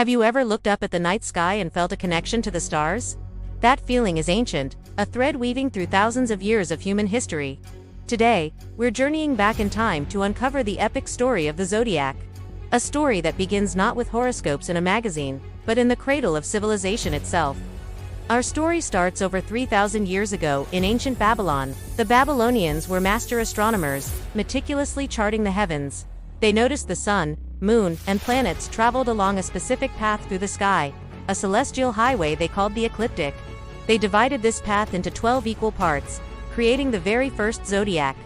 Have you ever looked up at the night sky and felt a connection to the stars? That feeling is ancient, a thread weaving through thousands of years of human history. Today, we're journeying back in time to uncover the epic story of the Zodiac. A story that begins not with horoscopes in a magazine, but in the cradle of civilization itself. Our story starts over 3,000 years ago in ancient Babylon. The Babylonians were master astronomers, meticulously charting the heavens. They noticed the sun, moon, and planets traveled along a specific path through the sky, a celestial highway they called the ecliptic. They divided this path into 12 equal parts, creating the very first zodiac.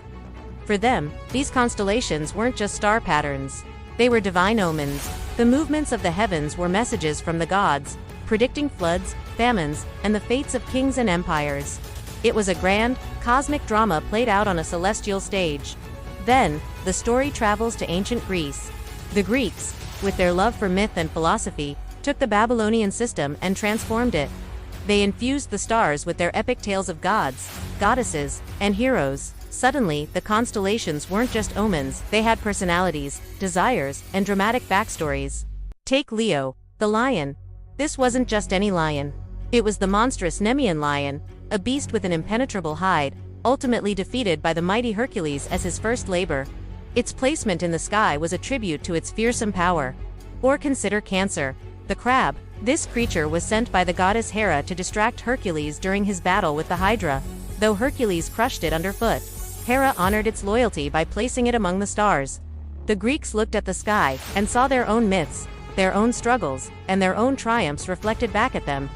For them, these constellations weren't just star patterns. They were divine omens. The movements of the heavens were messages from the gods, predicting floods, famines, and the fates of kings and empires. It was a grand, cosmic drama played out on a celestial stage. Then, the story travels to ancient Greece. The Greeks, with their love for myth and philosophy, took the Babylonian system and transformed it. They infused the stars with their epic tales of gods, goddesses, and heroes. Suddenly, the constellations weren't just omens, they had personalities, desires, and dramatic backstories. Take Leo, the lion. This wasn't just any lion. It was the monstrous Nemean lion, a beast with an impenetrable hide, ultimately defeated by the mighty Hercules as his first labor. Its placement in the sky was a tribute to its fearsome power. Or consider Cancer, the crab. This creature was sent by the goddess Hera to distract Hercules during his battle with the Hydra. Though Hercules crushed it underfoot, Hera honored its loyalty by placing it among the stars. The Greeks looked at the sky and saw their own myths, their own struggles, and their own triumphs reflected back at them.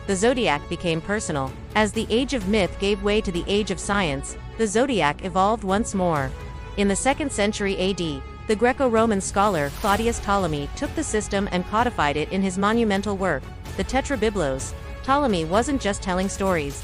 The zodiac became personal. As the age of myth gave way to the age of science, the zodiac evolved once more. In the 2nd century AD, the Greco-Roman scholar Claudius Ptolemy took the system and codified it in his monumental work, the Tetrabiblos. Ptolemy wasn't just telling stories.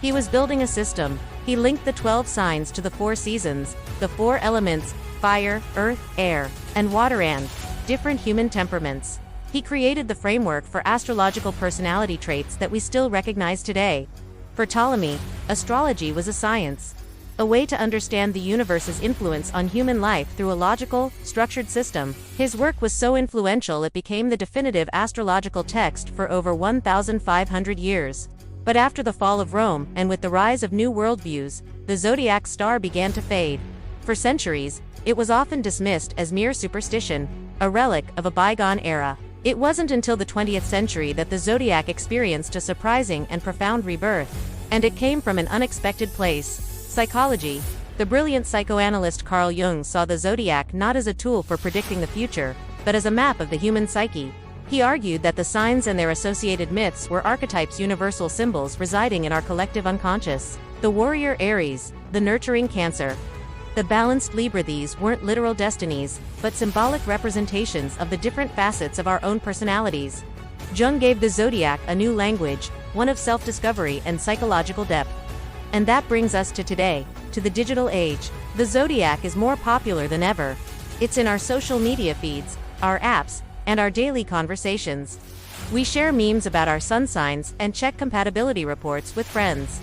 He was building a system. He linked the 12 signs to the 4 seasons, the 4 elements, fire, earth, air, and water, and different human temperaments. He created the framework for astrological personality traits that we still recognize today. For Ptolemy, astrology was a science. A way to understand the universe's influence on human life through a logical, structured system. His work was so influential it became the definitive astrological text for over 1,500 years. But after the fall of Rome, and with the rise of new worldviews, the zodiac star began to fade. For centuries, it was often dismissed as mere superstition, a relic of a bygone era. It wasn't until the 20th century that the zodiac experienced a surprising and profound rebirth. And it came from an unexpected place. Psychology. The brilliant psychoanalyst Carl Jung saw the zodiac not as a tool for predicting the future, but as a map of the human psyche. He argued that the signs and their associated myths were archetypes, universal symbols residing in our collective unconscious. The warrior Aries, the nurturing Cancer, the balanced Libra. These weren't literal destinies, but symbolic representations of the different facets of our own personalities. Jung gave the zodiac a new language, one of self-discovery and psychological depth. And that brings us to today, to the digital age. The zodiac is more popular than ever. It's in our social media feeds, our apps, and our daily conversations. We share memes about our sun signs and check compatibility reports with friends.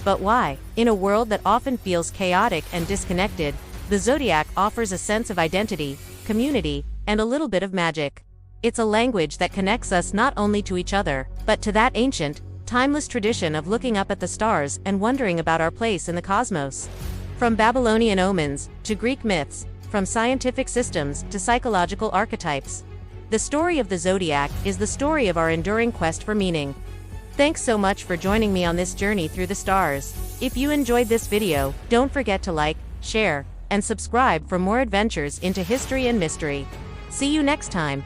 But why? In a world that often feels chaotic and disconnected, the zodiac offers a sense of identity, community, and a little bit of magic. It's a language that connects us not only to each other, but to that ancient, timeless tradition of looking up at the stars and wondering about our place in the cosmos. From Babylonian omens to Greek myths, from scientific systems to psychological archetypes, the story of the zodiac is the story of our enduring quest for meaning. Thanks so much for joining me on this journey through the stars. If you enjoyed this video, don't forget to like, share, and subscribe for more adventures into history and mystery. See you next time.